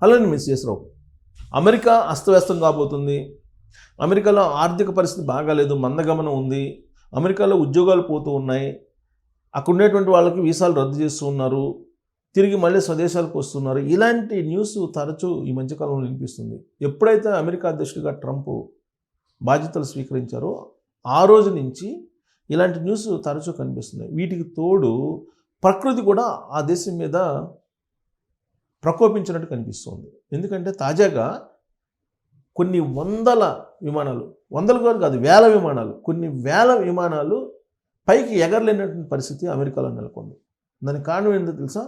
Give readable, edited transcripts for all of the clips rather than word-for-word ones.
అలానే మెసేజ్ రావు. అమెరికా అస్తవ్యస్తం కాబోతుంది, అమెరికాలో ఆర్థిక పరిస్థితి బాగాలేదు, మందగమనం ఉంది, అమెరికాలో ఉద్యోగాలు పోతూ ఉన్నాయి, అక్కడ ఉండేటువంటి వాళ్ళకి వీసాలు రద్దు చేస్తూ ఉన్నారు, తిరిగి మళ్ళీ స్వదేశాలకు వస్తున్నారు. ఇలాంటి న్యూస్ తరచూ ఈ మధ్యకాలంలో వినిపిస్తుంది. ఎప్పుడైతే అమెరికా అధ్యక్షుడిగా ట్రంప్ బాధ్యతలు స్వీకరించారో ఆ రోజు నుంచి ఇలాంటి న్యూస్ తరచూ కనిపిస్తున్నాయి. వీటికి తోడు ప్రకృతి కూడా ఆ దేశం మీద ప్రకోపించినట్టు కనిపిస్తుంది. ఎందుకంటే తాజాగా కొన్ని వందల విమానాలు, వందలు కాదు వేల విమానాలు, కొన్ని వేల విమానాలు పైకి ఎగరలేనటువంటి పరిస్థితి అమెరికాలో నెలకొంది. దానికి కారణం ఏంటో తెలుసా?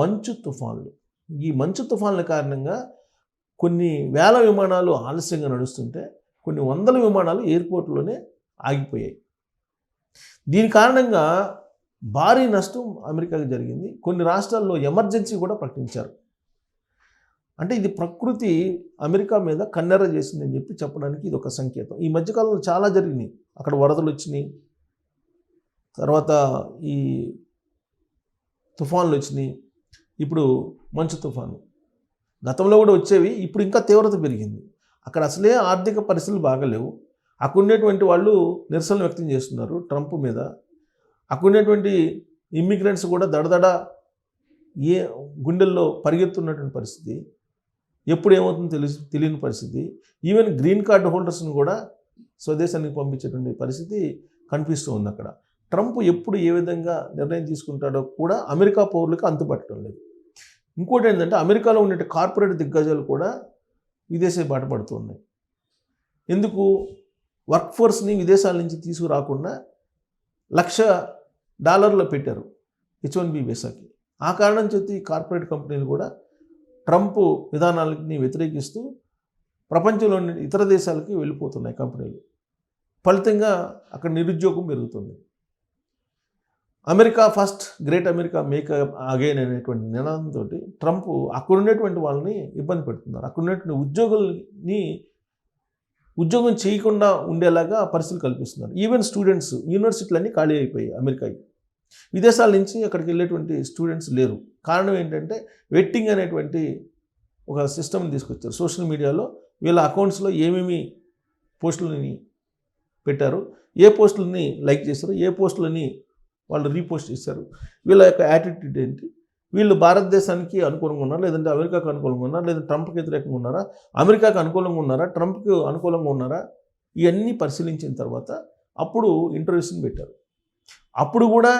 మంచు తుఫాన్లు. ఈ మంచు తుఫాన్ల కారణంగా కొన్ని వేల విమానాలు ఆలస్యంగా నడుస్తుంటే కొన్ని వందల విమానాలు ఎయిర్పోర్ట్లోనే ఆగిపోయాయి. దీని కారణంగా భారీ నష్టం అమెరికాకి జరిగింది. కొన్ని రాష్ట్రాల్లో ఎమర్జెన్సీ కూడా ప్రకటించారు. అంటే ఇది ప్రకృతి అమెరికా మీద కన్నెర చేసిందని చెప్పడానికి ఇది ఒక సంకేతం. ఈ మధ్యకాలంలో చాలా జరిగినాయి. అక్కడ వరదలు వచ్చినాయి, తర్వాత ఈ తుఫాన్లు వచ్చినాయి, ఇప్పుడు మంచు తుఫాను. గతంలో కూడా వచ్చేవి, ఇప్పుడు ఇంకా తీవ్రత పెరిగింది. అక్కడ అసలే ఆర్థిక పరిస్థితులు బాగలేవు. అక్కడ ఉండేటువంటి వాళ్ళు నిరసనలు వ్యక్తం చేస్తున్నారు ట్రంప్ మీద. అక్కడ ఉండేటువంటి ఇమ్మిగ్రెంట్స్ కూడా దడదడ గుండెల్లో పరిగెత్తున్నటువంటి పరిస్థితి. ఎప్పుడు ఏమవుతుందో తెలియని పరిస్థితి. ఈవెన్ గ్రీన్ కార్డు హోల్డర్స్ని కూడా స్వదేశానికి పంపించేటువంటి పరిస్థితి కనిపిస్తూ ఉంది అక్కడ. ట్రంప్ ఎప్పుడు ఏ విధంగా నిర్ణయం తీసుకుంటాడో కూడా అమెరికా పౌరులకు అంతుపట్టడం లేదు. ఇంకోటి ఏంటంటే అమెరికాలో ఉండే కార్పొరేట్ దిగ్గజాలు కూడా విదేశీ బాట పడుతూ ఉన్నాయి. ఎందుకు? వర్క్ ఫోర్స్ని విదేశాల నుంచి తీసుకురాకుండా $1,00,000 పెట్టారు H-1B వీసాకి. ఆ కారణం చేతి కార్పొరేట్ కంపెనీలు కూడా ట్రంప్ విధానాలని వ్యతిరేకిస్తూ ప్రపంచంలోని ఇతర దేశాలకి వెళ్ళిపోతున్నాయి కంపెనీలు. ఫలితంగా అక్కడ నిరుద్యోగం పెరుగుతుంది. America first, great America make again అనేటువంటి నినాదంతో ట్రంప్ అక్కడ ఉండేటువంటి వాళ్ళని ఇబ్బంది పెడుతున్నారు. అక్కడ ఉండేటువంటి ఉద్యోగం చేయకుండా ఉండేలాగా పరిస్థితులు కల్పిస్తున్నారు. ఈవెన్ స్టూడెంట్స్, యూనివర్సిటీలన్నీ ఖాళీ అయిపోయాయి అమెరికాకి. విదేశాల నుంచి అక్కడికి వెళ్ళేటువంటి స్టూడెంట్స్ లేరు. కారణం ఏంటంటే వెట్టింగ్ అనేటువంటి ఒక సిస్టమ్ని తీసుకొచ్చారు. సోషల్ మీడియాలో వీళ్ళ అకౌంట్స్లో ఏమేమి పోస్టులని పెట్టారు, ఏ పోస్టులని లైక్ చేశారు, ఏ పోస్టులని వాళ్ళు రీపోస్ట్ చేశారు, వీళ్ళ యొక్క యాటిట్యూడ్ ఏంటి, వీళ్ళు భారతదేశానికి అనుకూలంగా ఉన్నారా, లేదంటే అమెరికాకు అనుకూలంగా ఉన్నారా, లేదా ట్రంప్కి వ్యతిరేకంగా ఉన్నారా, అమెరికాకు అనుకూలంగా ఉన్నారా, ట్రంప్కి అనుకూలంగా ఉన్నారా, ఇవన్నీ పరిశీలించిన తర్వాత అప్పుడు ఇంటర్వ్యూస్ని పెట్టారు. అప్పుడు కూడా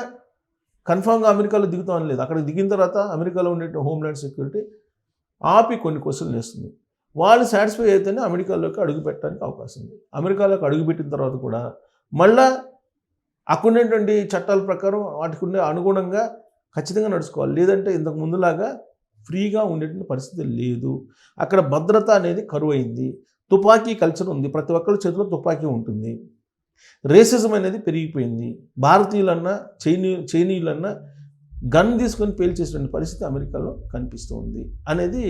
కన్ఫామ్గా అమెరికాలో దిగుతామని లేదు. అక్కడికి దిగిన తర్వాత అమెరికాలో ఉండే హోమ్ల్యాండ్ సెక్యూరిటీ ఆపి కొన్ని క్వశ్చన్లు వేస్తుంది. వాళ్ళు సాటిస్ఫై అయితేనే అమెరికాలోకి అడుగు పెట్టడానికి అవకాశం ఉంది. అమెరికాలోకి అడుగుపెట్టిన తర్వాత కూడా మళ్ళా అక్కడ ఉండేటువంటి చట్టాల ప్రకారం వాటికి ఉండే అనుగుణంగా ఖచ్చితంగా నడుచుకోవాలి. లేదంటే ఇంతకు ముందులాగా ఫ్రీగా ఉండేటువంటి పరిస్థితి లేదు. అక్కడ భద్రత అనేది కరువైంది. తుపాకీ కల్చర్ ఉంది, ప్రతి ఒక్కరి చేతిలో తుపాకీ ఉంటుంది. రేసిజం అనేది పెరిగిపోయింది. భారతీయులన్నా చైనీయులన్నా గన్ తీసుకొని పేల్చేసినటువంటి పరిస్థితి అమెరికాలో కనిపిస్తూ ఉంది అనేది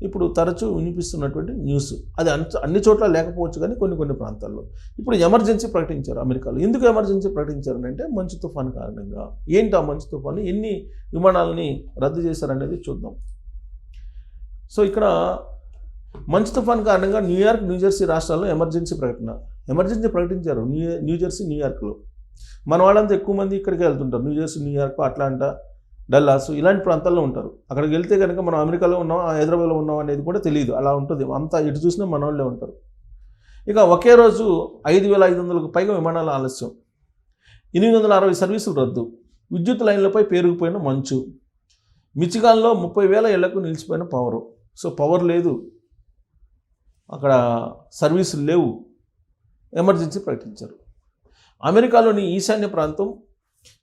ఇప్పుడు తరచూ వినిపిస్తున్నటువంటి న్యూస్. అది అన్ని చోట్ల లేకపోవచ్చు, కానీ కొన్ని ప్రాంతాల్లో ఇప్పుడు ఎమర్జెన్సీ ప్రకటించారు అమెరికాలో. ఎందుకు ఎమర్జెన్సీ ప్రకటించారనంటే మంచు తుఫాను కారణంగా. ఏంటి ఆ మంచు తుఫాను, ఎన్ని విమానాలని రద్దు చేశారనేది చూద్దాం. సో ఇక్కడ మంచు తుఫాను కారణంగా న్యూయార్క్, న్యూజెర్సీ రాష్ట్రాల్లో ఎమర్జెన్సీ ప్రకటించారు. న్యూజెర్సీ, న్యూయార్క్లో. మన వాళ్ళంతా ఎక్కువ మంది ఇక్కడికి వెళ్తుంటారు. న్యూజెర్సీ, న్యూయార్క్, అట్లాంటా, డల్లాస్ ఇలాంటి ప్రాంతాల్లో ఉంటారు. అక్కడికి వెళ్తే కనుక మనం అమెరికాలో ఉన్నాం, హైదరాబాద్లో ఉన్నాం అనేది కూడా తెలియదు. అలా ఉంటుంది. అంతా ఎటు చూసినా మన వాళ్ళే ఉంటారు. ఇక ఒకే రోజు 5,500కు పైగా విమానాల ఆలస్యం, 860 సర్వీసులు రద్దు, విద్యుత్ లైన్లపై పేరుకుపోయిన మంచు, మిచిగాన్లో 30,000 ఇళ్లకు నిలిచిపోయిన పవరు. సో పవర్ లేదు, అక్కడ సర్వీసులు లేవు, ఎమర్జెన్సీ ప్రకటించారు. అమెరికాలోని ఈశాన్య ప్రాంతం,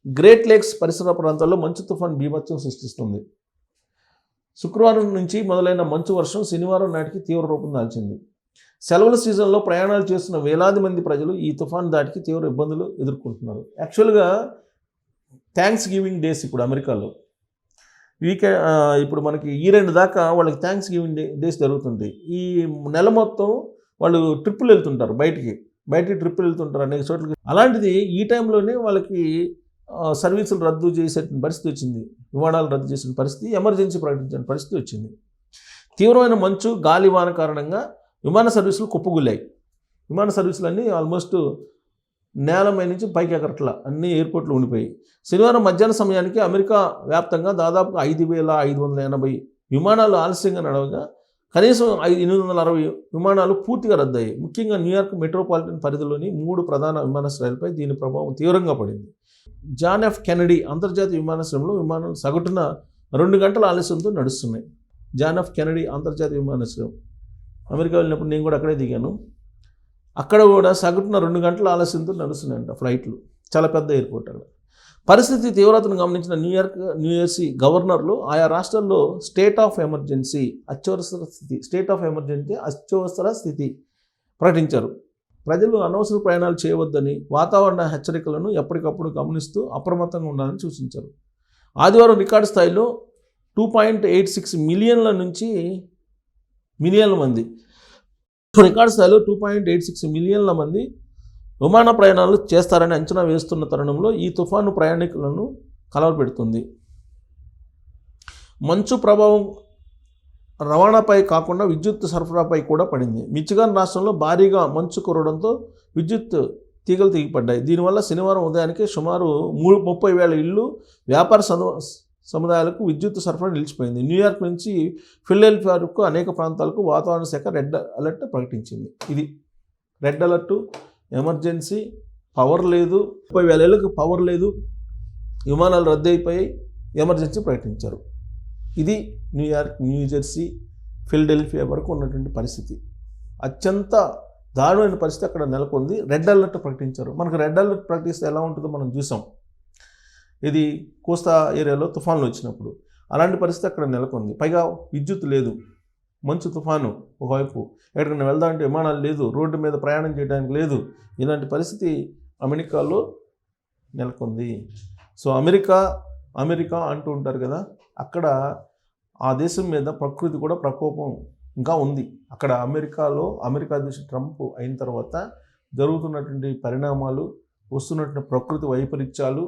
గ్రేట్ లేక్స్ పరిసర ప్రాంతాల్లో మంచు తుఫాన్ బీభత్సం సృష్టిస్తుంది. శుక్రవారం నుంచి మొదలైన మంచు వర్షం శనివారం నాటికి తీవ్ర రూపం దాల్చింది. సెలవుల సీజన్లో ప్రయాణాలు చేస్తున్న వేలాది మంది ప్రజలు ఈ తుఫాన్ దాటికి తీవ్ర ఇబ్బందులు ఎదుర్కొంటున్నారు. యాక్చువల్గా థ్యాంక్స్ గివింగ్ డేస్ ఇప్పుడు అమెరికాలో ఇప్పుడు మనకి ఈ 2 దాకా వాళ్ళకి థ్యాంక్స్ గివింగ్ డేస్ జరుగుతుంది. ఈ నెల మొత్తం వాళ్ళు ట్రిప్పులు వెళ్తుంటారు, బయటికి ట్రిప్పులు వెళ్తుంటారు అనేక చోట్లకి. అలాంటిది ఈ టైంలోనే వాళ్ళకి సర్వీసులు రద్దు చేసే పరిస్థితి వచ్చింది, విమానాలు రద్దు చేసిన పరిస్థితి, ఎమర్జెన్సీ ప్రకటించిన పరిస్థితి వచ్చింది. తీవ్రమైన మంచు గాలివాన కారణంగా విమాన సర్వీసులు కుప్పగూలాయి. విమాన సర్వీసులన్నీ ఆల్మోస్ట్ నేల మీద నుంచి పైకి ఎగరట్లా అన్ని ఎయిర్పోర్ట్లు ఉండిపోయి. శనివారం మధ్యాహ్న సమయానికి అమెరికా వ్యాప్తంగా దాదాపుగా 5,580 విమానాలు ఆలస్యంగా నడవగా కనీసం 860 విమానాలు పూర్తిగా రద్దయ్యాయి. ముఖ్యంగా న్యూయార్క్ మెట్రోపాలిటన్ పరిధిలోని 3 ప్రధాన విమానాశ్రయాలపై దీని ప్రభావం తీవ్రంగా పడింది. జాన్ ఎఫ్ కెనడీ అంతర్జాతీయ విమానాశ్రయంలో విమానాలు సగటున 2 గంటల ఆలస్యంతో నడుస్తున్నాయి. జాన్ ఎఫ్ కెనడీ అంతర్జాతీయ విమానాశ్రయం, అమెరికా వెళ్ళినప్పుడు నేను కూడా అక్కడే దిగాను. అక్కడ కూడా సగటున 2 గంటల ఆలస్యంతో నడుస్తున్నాయంట ఫ్లైట్లు. చాలా పెద్ద ఎయిర్పోర్ట్ అక్కడ. పరిస్థితి తీవ్రతను గమనించిన న్యూజెర్సీ గవర్నర్లు ఆయా రాష్ట్రాల్లో స్టేట్ ఆఫ్ ఎమర్జెన్సీ అత్యవసర స్థితి ప్రకటించారు. ప్రజలు అనవసర ప్రయాణాలు చేయవద్దని, వాతావరణ హెచ్చరికలను ఎప్పటికప్పుడు గమనిస్తూ అప్రమత్తంగా ఉండాలని సూచించారు. ఆదివారం రికార్డు స్థాయిలో 2.86 మిలియన్ల నుంచి మిలియన్ల మంది రికార్డు స్థాయిలో 2.86 మిలియన్ల మంది విమాన ప్రయాణాలు చేస్తారని అంచనా వేస్తున్న తరుణంలో ఈ తుఫాను ప్రయాణికులను కలవరపెడుతుంది. మంచు ప్రభావం రవాణాపై కాకుండా విద్యుత్ సరఫరాపై కూడా పడింది. మిచిగాన్ రాష్ట్రంలో భారీగా మంచు కురవడంతో విద్యుత్ తీగలు తెగిపడ్డాయి. దీనివల్ల శనివారం ఉదయానికి సుమారు 30,000 ఇళ్ళు, వ్యాపార సముదాయాలకు విద్యుత్ సరఫరా నిలిచిపోయింది. న్యూయార్క్ నుంచి ఫిలడెల్ఫియా వరకు అనేక ప్రాంతాలకు వాతావరణ శాఖ రెడ్ అలర్ట్ ప్రకటించింది. ఇది రెడ్ అలర్టు, ఎమర్జెన్సీ, పవర్ లేదు, 30,000 ఇళ్ళకు పవర్ లేదు, విమానాలు రద్దు అయిపోయి ఎమర్జెన్సీ ప్రకటించారు. ఇది న్యూయార్క్, న్యూజెర్సీ, ఫిలడెల్ఫియా వరకు ఉన్నటువంటి పరిస్థితి. అత్యంత దారుణమైన పరిస్థితి అక్కడ నెలకొంది. రెడ్ అలర్ట్ ప్రకటించారు. మనకు రెడ్ అలర్ట్ ప్రకటిస్తే ఎలా ఉంటుందో మనం చూసాం. ఇది కోస్తా ఏరియాలో తుఫాన్లు వచ్చినప్పుడు అలాంటి పరిస్థితి అక్కడ నెలకొంది. పైగా విద్యుత్ లేదు, మంచు తుఫాను ఒకవైపు, ఎక్కడికైనా వెళ్దామంటే విమానాలు లేదు, రోడ్డు మీద ప్రయాణం చేయడానికి లేదు. ఇలాంటి పరిస్థితి అమెరికాలో నెలకొంది. సో అమెరికా అంటూ ఉంటారు కదా, అక్కడ ఆ దేశం మీద ప్రకృతి కూడా ప్రకోపం ఇంకా ఉంది. అక్కడ అమెరికా అధ్యక్షుడు ట్రంప్ అయిన తర్వాత జరుగుతున్నటువంటి పరిణామాలు, వస్తున్నటువంటి ప్రకృతి వైపరీత్యాలు,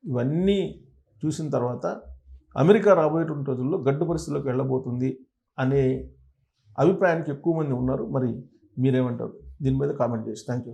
ఇవన్నీ చూసిన తర్వాత అమెరికా రాబోయేటువంటి రోజుల్లో గడ్డు పరిస్థితుల్లోకి వెళ్ళబోతుంది అనే అభిప్రాయానికి ఎక్కువ మంది ఉన్నారు. మరి మీరేమంటారు? దీని మీద కామెంట్ చేసి థ్యాంక్ యూ.